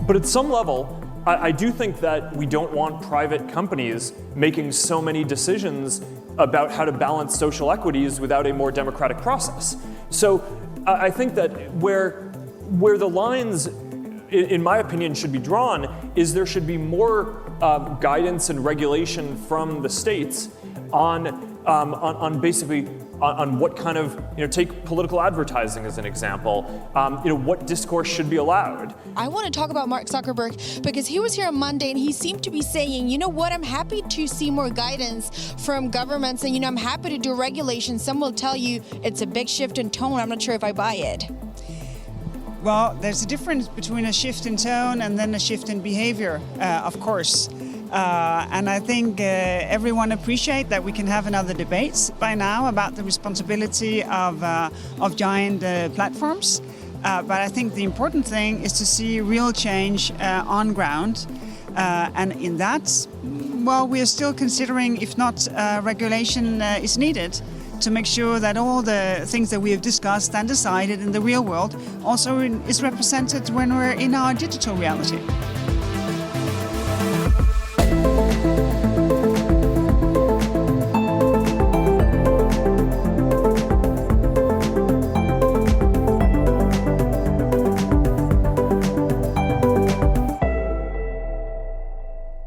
But at some level, I do think that we don't want private companies making so many decisions about how to balance social equities without a more democratic process. So I think that where the lines, in my opinion, should be drawn is there should be more guidance and regulation from the states on basically on what kind of, take political advertising as an example, what discourse should be allowed. I want to talk about Mark Zuckerberg because he was here on Monday and he seemed to be saying, you know what, I'm happy to see more guidance from governments and, I'm happy to do regulation. Some will tell you it's a big shift in tone. I'm not sure if I buy it. Well, there's a difference between a shift in tone and then a shift in behavior, of course. And I think everyone appreciates that we can have another debate by now about the responsibility of giant platforms. But I think the important thing is to see real change on ground. And in that, well, we are still considering if not regulation is needed to make sure that all the things that we have discussed and decided in the real world also is represented when we're in our digital reality.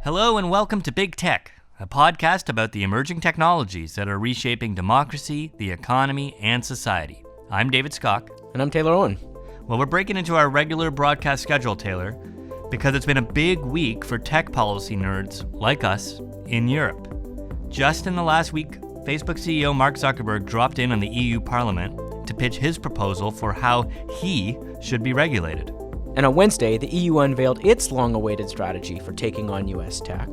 Hello and welcome to Big Tech, a podcast about the emerging technologies that are reshaping democracy, the economy, and society. I'm David Scott. And I'm Taylor Owen. Well, we're breaking into our regular broadcast schedule, Taylor, because it's been a big week for tech policy nerds like us in Europe. Just in the last week, Facebook CEO Mark Zuckerberg dropped in on the EU Parliament to pitch his proposal for how he should be regulated. And on Wednesday, the EU unveiled its long-awaited strategy for taking on US tech,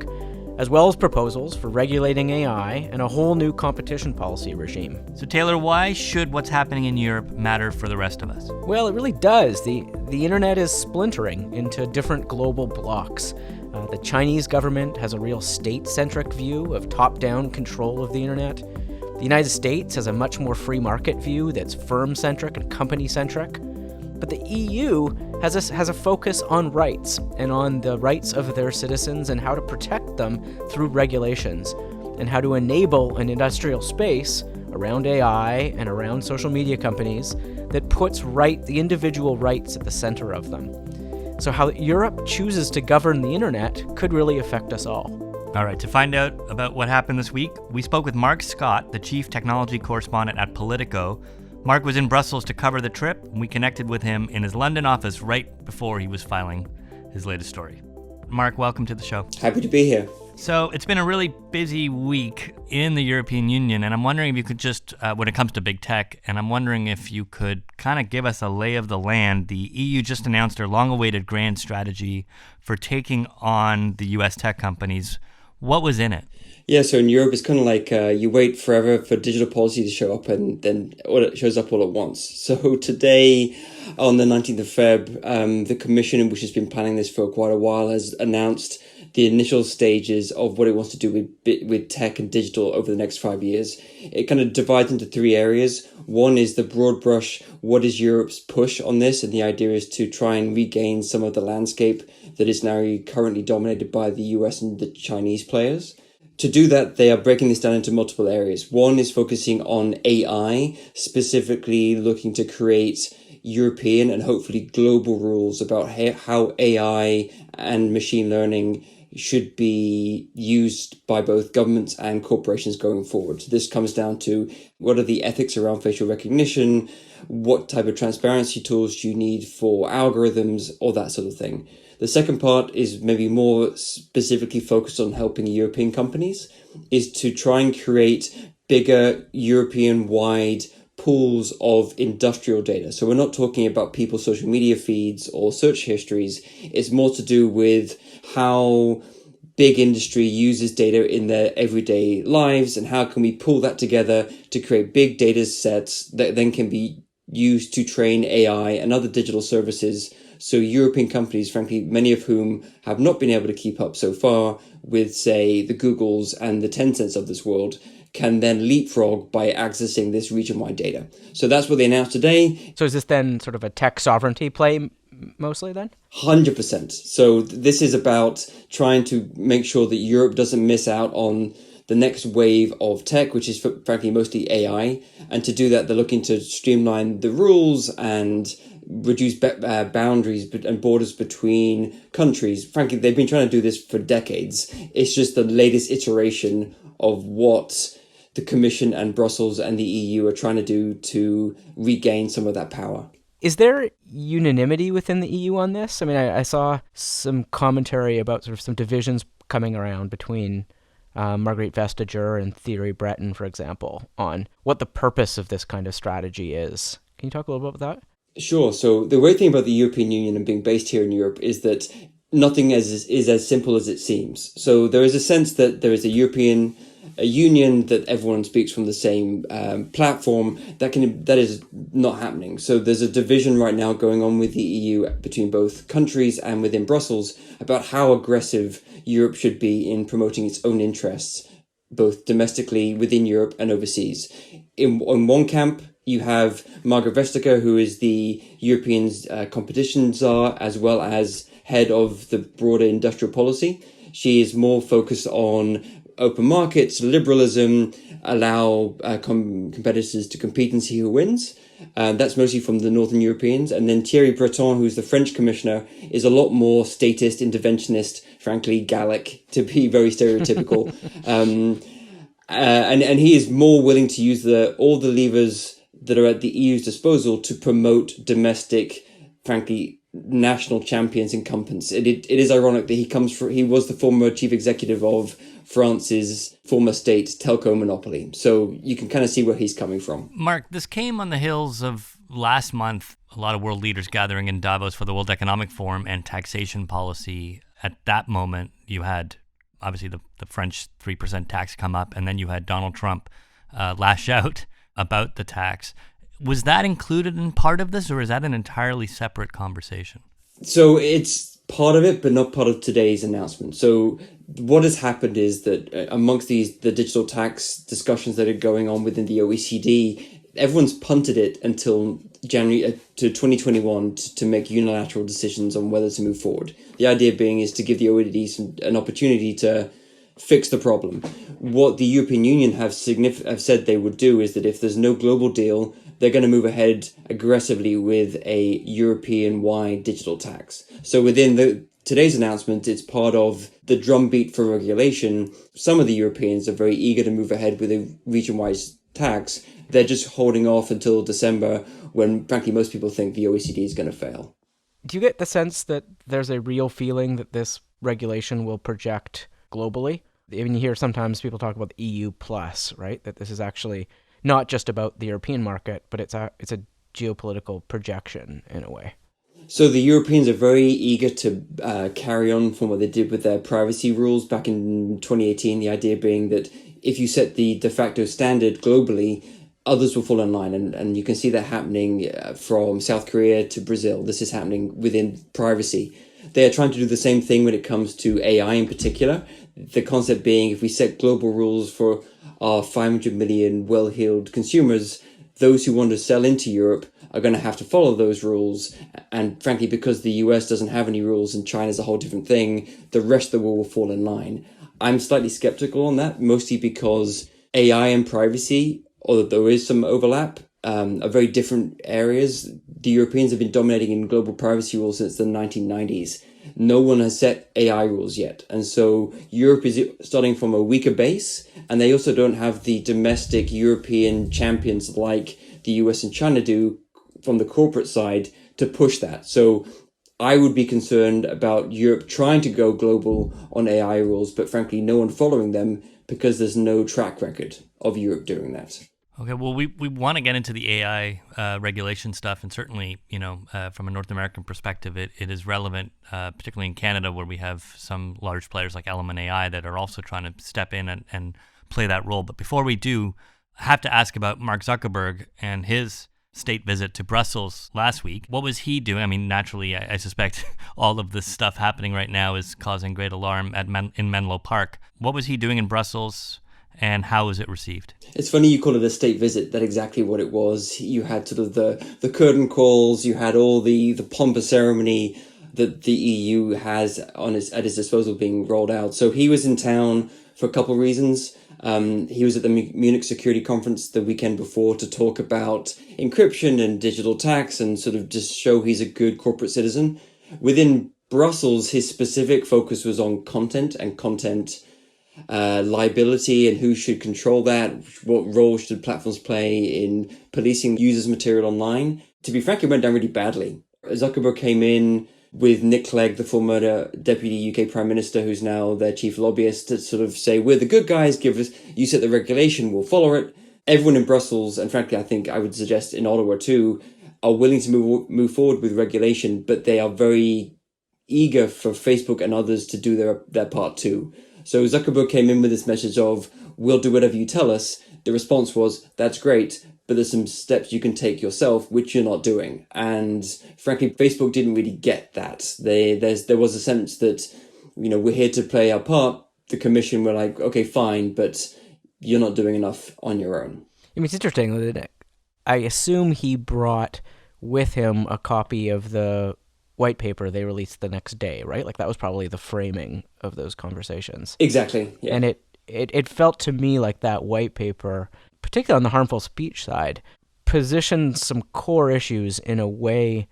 as well as proposals for regulating AI and a whole new competition policy regime. So Taylor, why should what's happening in Europe matter for the rest of us? Well, it really does. The internet is splintering into different global blocks. The Chinese government has a real state-centric view of top-down control of the internet. The United States has a much more free market view that's firm-centric and company-centric. But the EU has a focus on rights and on the rights of their citizens and how to protect them through regulations and how to enable an industrial space around AI and around social media companies that puts the individual rights at the center of them. So how Europe chooses to govern the internet could really affect us all. All right, to find out about what happened this week, we spoke with Mark Scott, the chief technology correspondent at Politico. Mark was in Brussels to cover the trip, and we connected with him in his London office right before he was filing his latest story. Mark, welcome to the show. Happy to be here. So it's been a really busy week in the European Union, and I'm wondering if you could just, when it comes to big tech, and I'm wondering if you could kind of give us a lay of the land. The EU just announced their long-awaited grand strategy for taking on the US tech companies. What was in it? Yeah, so in Europe, it's kind of like you wait forever for digital policy to show up and then it shows up all at once. So today, on the 19th of Feb, the Commission, which has been planning this for quite a while, has announced the initial stages of what it wants to do with tech and digital over the next 5 years. It kind of divides into three areas. One is the broad brush, what is Europe's push on this? And the idea is to try and regain some of the landscape that is now currently dominated by the US and the Chinese players. To do that, they are breaking this down into multiple areas. One is focusing on AI, specifically looking to create European and hopefully global rules about how AI and machine learning should be used by both governments and corporations going forward. So this comes down to what are the ethics around facial recognition, what type of transparency tools do you need for algorithms, or that sort of thing. The second part is maybe more specifically focused on helping European companies, is to try and create bigger European-wide pools of industrial data. So we're not talking about people's social media feeds or search histories. It's more to do with how big industry uses data in their everyday lives and how can we pull that together to create big data sets that then can be used to train AI and other digital services. So European companies, frankly, many of whom have not been able to keep up so far with, say, the Googles and the Tencents of this world, can then leapfrog by accessing this region-wide data. So that's what they announced today. So is this then sort of a tech sovereignty play, mostly then? 100%. So this is about trying to make sure that Europe doesn't miss out on the next wave of tech, which is frankly mostly AI. And to do that, they're looking to streamline the rules and reduce boundaries and borders between countries. Frankly, they've been trying to do this for decades. It's just the latest iteration of what the Commission and Brussels and the EU are trying to do to regain some of that power. Is there unanimity within the EU on this? I mean, I saw some commentary about sort of some divisions coming around between Marguerite Vestager and Thierry Breton, for example, on what the purpose of this kind of strategy is. Can you talk a little bit about that? Sure. So the great thing about the European Union and being based here in Europe is that nothing is as simple as it seems. So there is a sense that there is a union, that everyone speaks from the same platform. That is not happening. So there's a division right now going on with the EU between both countries and within Brussels about how aggressive Europe should be in promoting its own interests, both domestically within Europe and overseas. In one camp, you have Margaret Vestager, who is the European competition czar, as well as head of the broader industrial policy. She is more focused on open markets, liberalism, allow competitors to compete and see who wins. That's mostly from the Northern Europeans. And then Thierry Breton, who's the French commissioner, is a lot more statist, interventionist, frankly, Gallic, to be very stereotypical. And he is more willing to use all the levers that are at the EU's disposal to promote domestic, frankly, national champions incumbents. It is ironic that he was the former chief executive of France's former state telco monopoly. So you can kind of see where he's coming from. Mark, this came on the heels of last month, a lot of world leaders gathering in Davos for the World Economic Forum and taxation policy. At that moment, you had obviously the French 3% tax come up, and then you had Donald Trump lash out about the tax. Was that included in part of this, or is that an entirely separate conversation? So it's part of it, but not part of today's announcement. So what has happened is that amongst the digital tax discussions that are going on within the OECD, everyone's punted it until January to 2021 to make unilateral decisions on whether to move forward. The idea being is to give the OECD an opportunity to fix the problem. What the European Union have said they would do is that if there's no global deal, they're going to move ahead aggressively with a European-wide digital tax. So within today's announcement, it's part of the drumbeat for regulation. Some of the Europeans are very eager to move ahead with a region-wide tax. They're just holding off until December when, frankly, most people think the OECD is going to fail. Do you get the sense that there's a real feeling that this regulation will project globally? I mean, you hear sometimes people talk about the EU plus, right? That this is actually not just about the European market, but it's a geopolitical projection in a way. So the Europeans are very eager to carry on from what they did with their privacy rules back in 2018, the idea being that if you set the de facto standard globally, others will fall in line. And you can see that happening from South Korea to Brazil. This is happening within privacy. They are trying to do the same thing when it comes to AI in particular. The concept being if we set global rules for our 500 million well-heeled consumers, those who want to sell into Europe are going to have to follow those rules. And frankly, because the US doesn't have any rules and China's a whole different thing, the rest of the world will fall in line. I'm slightly skeptical on that, mostly because AI and privacy, although there is some overlap, are very different areas. The Europeans have been dominating in global privacy rules since the 1990s. No one has set AI rules yet. And so Europe is starting from a weaker base, and they also don't have the domestic European champions like the US and China do from the corporate side to push that. So I would be concerned about Europe trying to go global on AI rules, but frankly, no one following them because there's no track record of Europe doing that. Okay, well, we want to get into the AI regulation stuff, and certainly, from a North American perspective, it is relevant, particularly in Canada, where we have some large players like Element AI that are also trying to step in and play that role. But before we do, I have to ask about Mark Zuckerberg and his state visit to Brussels last week. What was he doing? I mean, naturally, I suspect all of this stuff happening right now is causing great alarm in Menlo Park. What was he doing in Brussels? and how was it received? It's funny you call it a state visit. That's exactly what it was. You had sort of the curtain calls, you had all the pompous ceremony that the EU has at his disposal being rolled out. So he was in town for a couple of reasons. He was at the Munich Security Conference the weekend before to talk about encryption and digital tax and sort of just show he's a good corporate citizen. Within Brussels, his specific focus was on content and content liability and who should control that, what role should platforms play in policing users' material online. To be frank, it went down really badly. Zuckerberg came in with Nick Clegg, the former deputy UK Prime Minister, who's now their chief lobbyist, to sort of say, we're the good guys, you set the regulation, we'll follow it. Everyone in Brussels, and frankly, I think I would suggest in Ottawa too, are willing to move forward with regulation, but they are very eager for Facebook and others to do their part too. So Zuckerberg came in with this message of, we'll do whatever you tell us. The response was, that's great, but there's some steps you can take yourself, which you're not doing. And frankly, Facebook didn't really get that. There was a sense that, we're here to play our part. The Commission were like, okay, fine, but you're not doing enough on your own. I mean, it's interesting that I assume he brought with him a copy of the white paper they released the next day, right? Like that was probably the framing of those conversations. Exactly, yeah. And it felt to me like that white paper, particularly on the harmful speech side, positioned some core issues in a way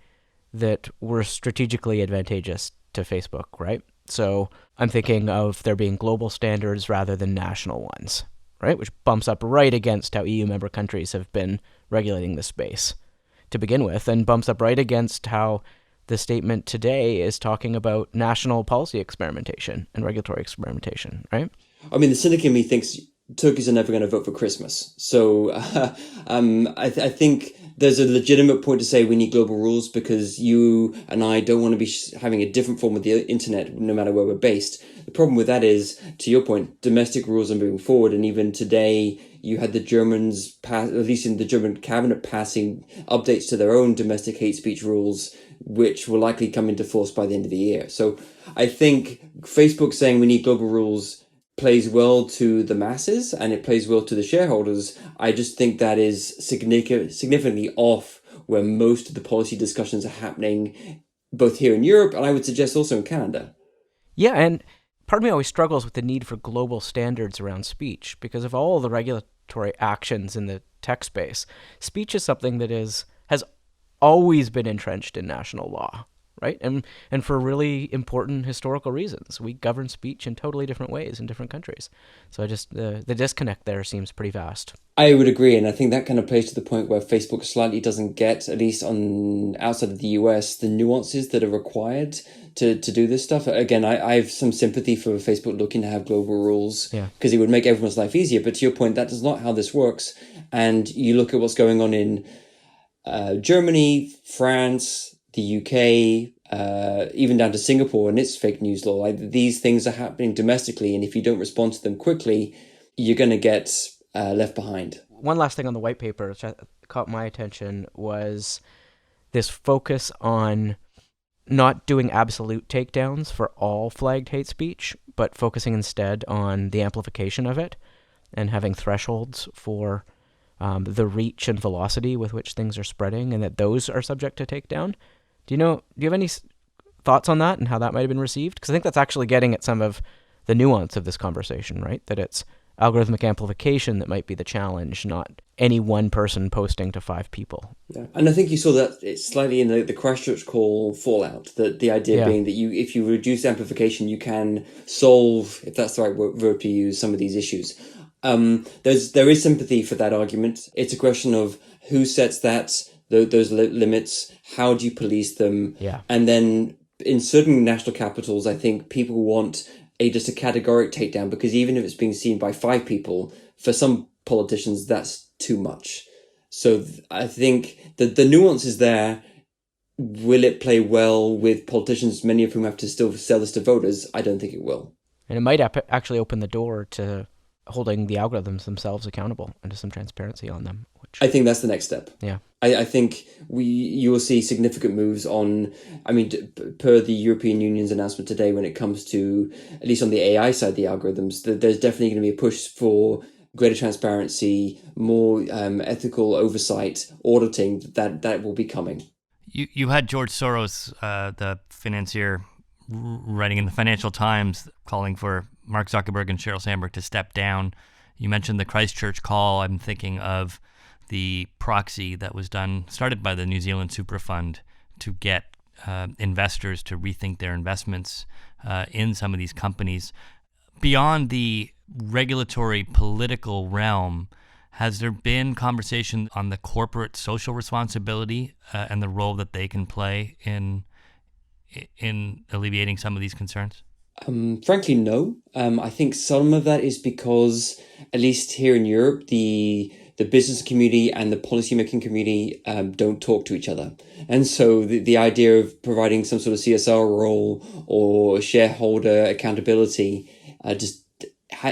that were strategically advantageous to Facebook, right? So I'm thinking of there being global standards rather than national ones, right? Which bumps up right against how EU member countries have been regulating the space to begin with, and bumps up right against how the statement today is talking about national policy experimentation and regulatory experimentation, right? I mean, the cynic in me thinks turkeys are never going to vote for Christmas. So I think there's a legitimate point to say we need global rules because you and I don't want to be having a different form of the internet no matter where we're based. The problem with that is, to your point, domestic rules are moving forward. And even today, you had the Germans, at least in the German cabinet, passing updates to their own domestic hate speech rules, which will likely come into force by the end of the year. So I think Facebook saying we need global rules plays well to the masses and it plays well to the shareholders. I just think that is significantly off where most of the policy discussions are happening, both here in Europe and I would suggest also in Canada. Yeah, and part of me always struggles with the need for global standards around speech because of all the regulatory actions in the tech space. Speech is something that has always been entrenched in national law, right? And for really important historical reasons. We govern speech in totally different ways in different countries. So I just, the disconnect there seems pretty vast. I would agree, and I think that kind of plays to the point where Facebook slightly doesn't get, at least outside of the US, the nuances that are required to do this stuff. Again, I have some sympathy for Facebook looking to have global rules because it would make everyone's life easier. But to your point, that is not how this works. And you look at what's going on in Germany, France, the UK, even down to Singapore and its fake news law. Like, these things are happening domestically, and if you don't respond to them quickly, you're going to get left behind. One last thing on the white paper which caught my attention was this focus on not doing absolute takedowns for all flagged hate speech, but focusing instead on the amplification of it and having thresholds for the reach and velocity with which things are spreading, and that those are subject to takedown. Do you have any thoughts on that and how that might have been received? Because I think that's actually getting at some of the nuance of this conversation, right? That it's algorithmic amplification that might be the challenge, not any one person posting to 5 people. Yeah. And I think you saw that it's slightly in the Christchurch call fallout, that the idea being that if you reduce amplification, you can solve, if that's the right verb to use, some of these issues. There is sympathy for that argument. It's a question of who sets those limits, how do you police them? Yeah. And then in certain national capitals, I think people want just a categoric takedown, because even if it's being seen by 5 people, for some politicians, that's too much. So I think that the nuance is there. Will it play well with politicians, many of whom have to still sell this to voters? I don't think it will. And it might actually open the door to holding the algorithms themselves accountable and to some transparency on them. I think that's the next step. Yeah. I think you will see significant moves on, per the European Union's announcement today, when it comes to, at least on the AI side, the algorithms, there's definitely going to be a push for greater transparency, more ethical oversight, auditing, that will be coming. You had George Soros, the financier, writing in the Financial Times calling for Mark Zuckerberg and Sheryl Sandberg to step down. You mentioned the Christchurch call. I'm thinking of the proxy that was started by the New Zealand Super Fund to get investors to rethink their investments in some of these companies. Beyond the regulatory political realm, has there been conversation on the corporate social responsibility and the role that they can play in alleviating some of these concerns? Frankly, no. I think some of that is because, at least here in Europe, the business community and the policymaking community don't talk to each other. And so the idea of providing some sort of CSR role or shareholder accountability just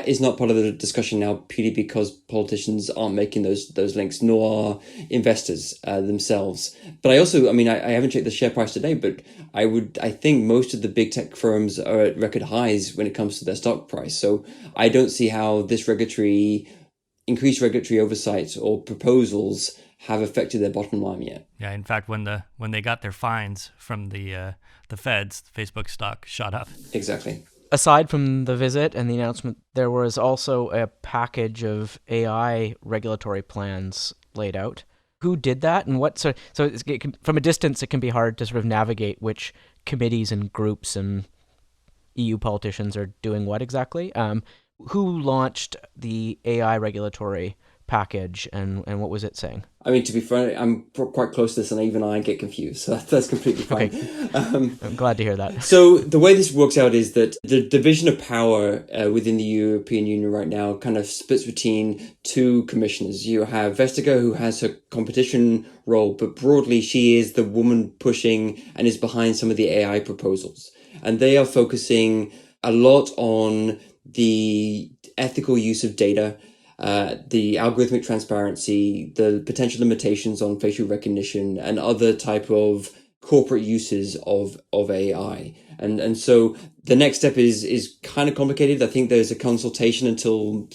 is not part of the discussion now, purely because politicians aren't making those links, nor are investors themselves. But I haven't checked the share price today, but I think most of the big tech firms are at record highs when it comes to their stock price. So I don't see how this increased regulatory oversight or proposals have affected their bottom line yet. Yeah, in fact, when they got their fines from the feds, Facebook stock shot up. Exactly. Aside from the visit and the announcement, there was also a package of AI regulatory plans laid out. Who did that, and what? So from a distance, it can be hard to sort of navigate which committees and groups and EU politicians are doing what exactly. Who launched the AI regulatory package, and what was it saying? I mean, to be frank, I'm quite close to this, and even I get confused, so that's completely fine. Okay. I'm glad to hear that. So the way this works out is that the division of power within the European Union right now kind of splits between two commissioners. You have Vestager, who has her competition role, but broadly she is the woman pushing and is behind some of the AI proposals. And they are focusing a lot on the ethical use of data, the algorithmic transparency, the potential limitations on facial recognition, and other type of corporate uses of AI. And so the next step is kind of complicated. I think there's a consultation until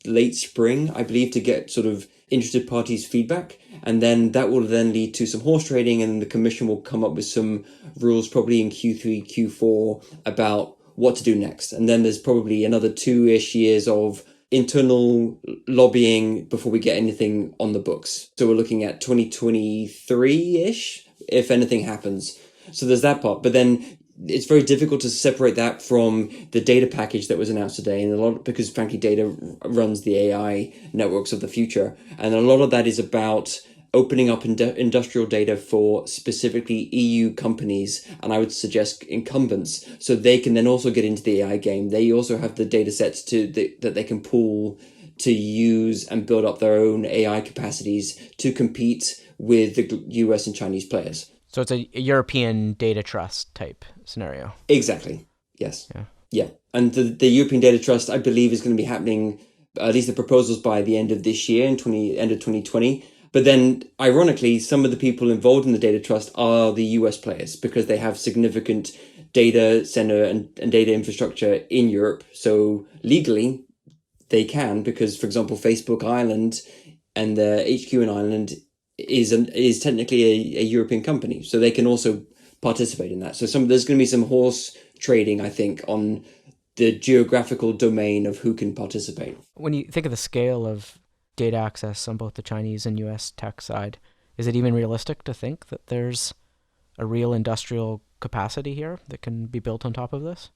late spring, I believe, to get sort of interested parties' feedback. And then that will then lead to some horse trading, and the commission will come up with some rules probably in Q3, Q4 about what to do next. And then there's probably another 2-ish years of internal lobbying before we get anything on the books. So we're looking at 2023-ish, if anything happens. So there's that part. But then it's very difficult to separate that from the data package that was announced today, and because frankly data runs the AI networks of the future, and a lot of that is about opening up industrial data for specifically EU companies, and I would suggest incumbents, so they can then also get into the AI game. They also have the data sets that they can pool to use and build up their own AI capacities to compete with the US and Chinese players. So it's a European data trust type scenario. Exactly. Yes. Yeah. And the European data trust, I believe, is going to be happening, at least the proposals, by the end of this year, end of 2020. But then, ironically, some of the people involved in the data trust are the US players, because they have significant data center and data infrastructure in Europe. So legally, they can, because, for example, Facebook Ireland and the HQ in Ireland is technically a European company. So they can also participate in that. So there's going to be some horse trading, I think, on the geographical domain of who can participate. When you think of the scale of data access on both the Chinese and US tech side, is it even realistic to think that there's a real industrial capacity here that can be built on top of this?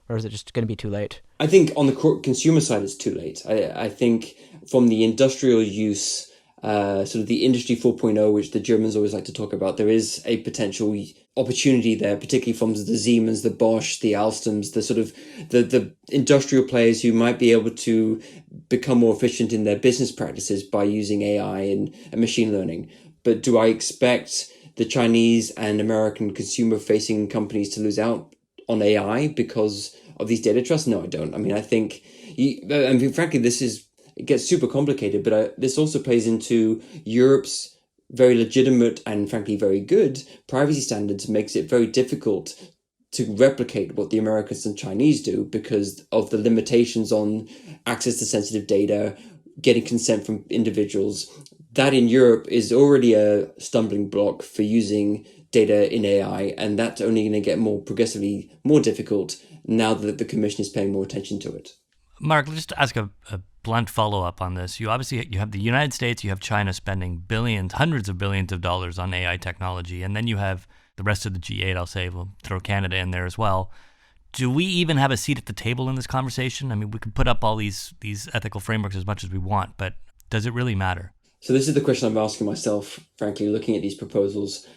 Or is it just going to be too late? I think on the consumer side, it's too late. I think from the industrial use, sort of the industry 4.0, which the Germans always like to talk about, there is a potential opportunity there, particularly from the Siemens, the Bosch, the Alstoms, the sort of the industrial players who might be able to become more efficient in their business practices by using AI and machine learning. But do I expect the Chinese and American consumer-facing companies to lose out on AI because of these data trusts? No, I don't. I mean, I think, frankly, it gets super complicated, but this also plays into Europe's very legitimate and frankly very good privacy standards. Makes it very difficult to replicate what the Americans and Chinese do because of the limitations on access to sensitive data, getting consent from individuals. That in Europe is already a stumbling block for using data in AI, and that's only going to get progressively more difficult now that the Commission is paying more attention to it. Mark, let's just ask a blunt follow-up on this. You have the United States, you have China spending billions, hundreds of billions of dollars on AI technology, and then you have the rest of the G8, I'll say, we'll throw Canada in there as well. Do we even have a seat at the table in this conversation? I mean, we can put up all these ethical frameworks as much as we want, but does it really matter? So this is the question I'm asking myself, frankly, looking at these proposals.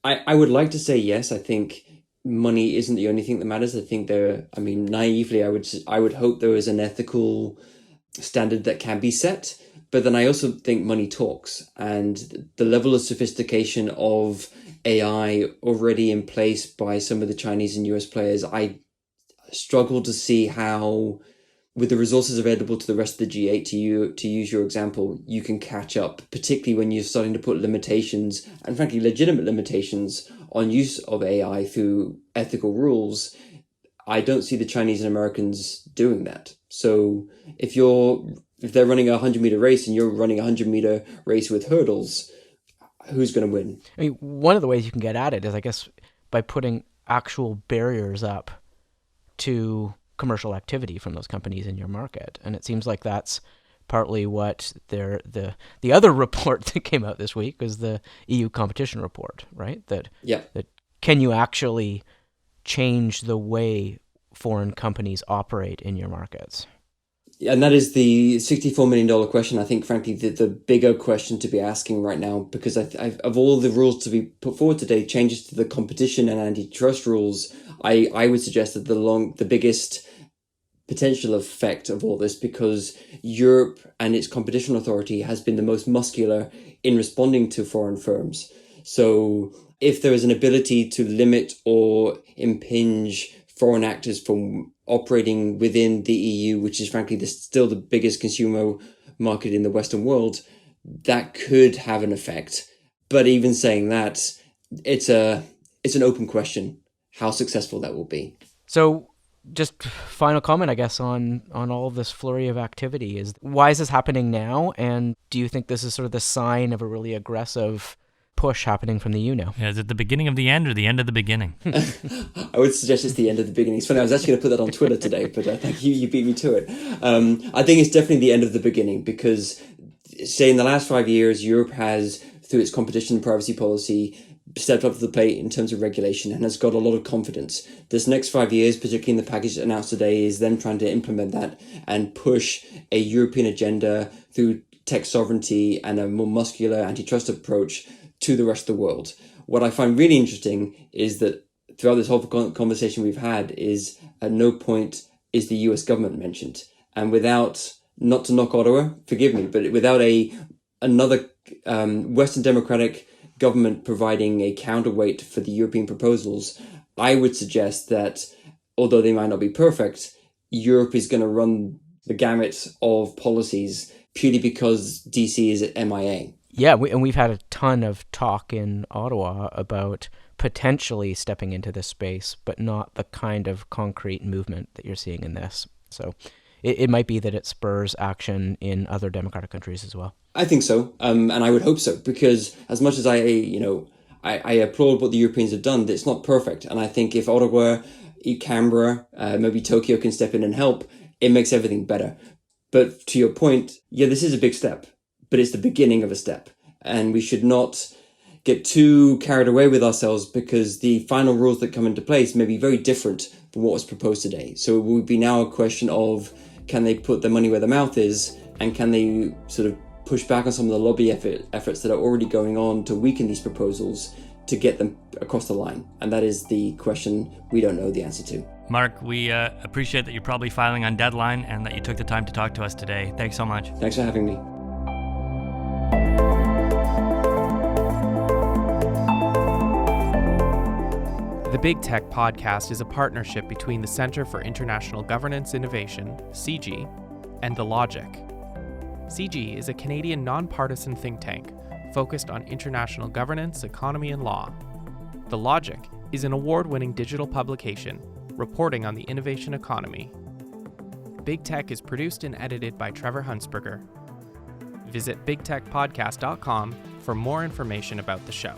I would like to say yes. I think money isn't the only thing that matters. I think naively, I would hope there is an ethical standard that can be set. But then I also think money talks, and the level of sophistication of AI already in place by some of the Chinese and US players, I struggle to see how, with the resources available to the rest of the G8, to use your example, you can catch up, particularly when you're starting to put limitations, and frankly legitimate limitations, on use of AI through ethical rules. I don't see the Chinese and Americans doing that. So if they're running a 100-meter race and you're running a 100-meter race with hurdles, who's going to win? I mean, one of the ways you can get at it is, I guess, by putting actual barriers up to commercial activity from those companies in your market. And it seems like that's partly what the other report that came out this week was the EU competition report, right? That can you actually change the way foreign companies operate in your markets? And that is the $64 million question. I think, frankly, the bigger question to be asking right now, because of all the rules to be put forward today, changes to the competition and antitrust rules, I would suggest that the biggest potential effect of all this, because Europe and its competition authority has been the most muscular in responding to foreign firms. So if there is an ability to limit or impinge foreign actors from operating within the EU, which is frankly still the biggest consumer market in the Western world, that could have an effect. But even saying that, it's an open question how successful that will be. So just final comment, I guess, on all of this flurry of activity is, why is this happening now? And do you think this is sort of the sign of a really aggressive push happening from the EU now? Yeah, is it the beginning of the end or the end of the beginning? I would suggest it's the end of the beginning. It's funny, I was actually going to put that on Twitter today, but thank you, you beat me to it. I think it's definitely the end of the beginning, because, say, in the last 5 years, Europe has, through its competition and privacy policy, stepped up to the plate in terms of regulation and has got a lot of confidence. This next 5 years, particularly in the package announced today, is then trying to implement that and push a European agenda through tech sovereignty and a more muscular antitrust approach to the rest of the world. What I find really interesting is that throughout this whole conversation we've had is at no point is the US government mentioned. And without, not to knock Ottawa, forgive me, but without another Western democratic government providing a counterweight for the European proposals, I would suggest that, although they might not be perfect, Europe is going to run the gamut of policies purely because DC is at MIA. Yeah, we've had a ton of talk in Ottawa about potentially stepping into this space, but not the kind of concrete movement that you're seeing in this. So it might be that it spurs action in other democratic countries as well. I think so, and I would hope so, because as much as I applaud what the Europeans have done, it's not perfect. And I think if Ottawa, Canberra, maybe Tokyo can step in and help, it makes everything better. But to your point, yeah, this is a big step, but it's the beginning of a step. And we should not get too carried away with ourselves, because the final rules that come into place may be very different from what was proposed today. So it will be now a question of, can they put their money where their mouth is, and can they sort of push back on some of the lobby efforts that are already going on to weaken these proposals to get them across the line? And that is the question we don't know the answer to. Mark, we appreciate that you're probably filing on deadline and that you took the time to talk to us today. Thanks so much. Thanks for having me. The Big Tech Podcast is a partnership between the Centre for International Governance Innovation, CIGI, and The Logic. CIGI is a Canadian nonpartisan think tank focused on international governance, economy, and law. The Logic is an award-winning digital publication reporting on the innovation economy. Big Tech is produced and edited by Trevor Hunsberger. Visit bigtechpodcast.com for more information about the show.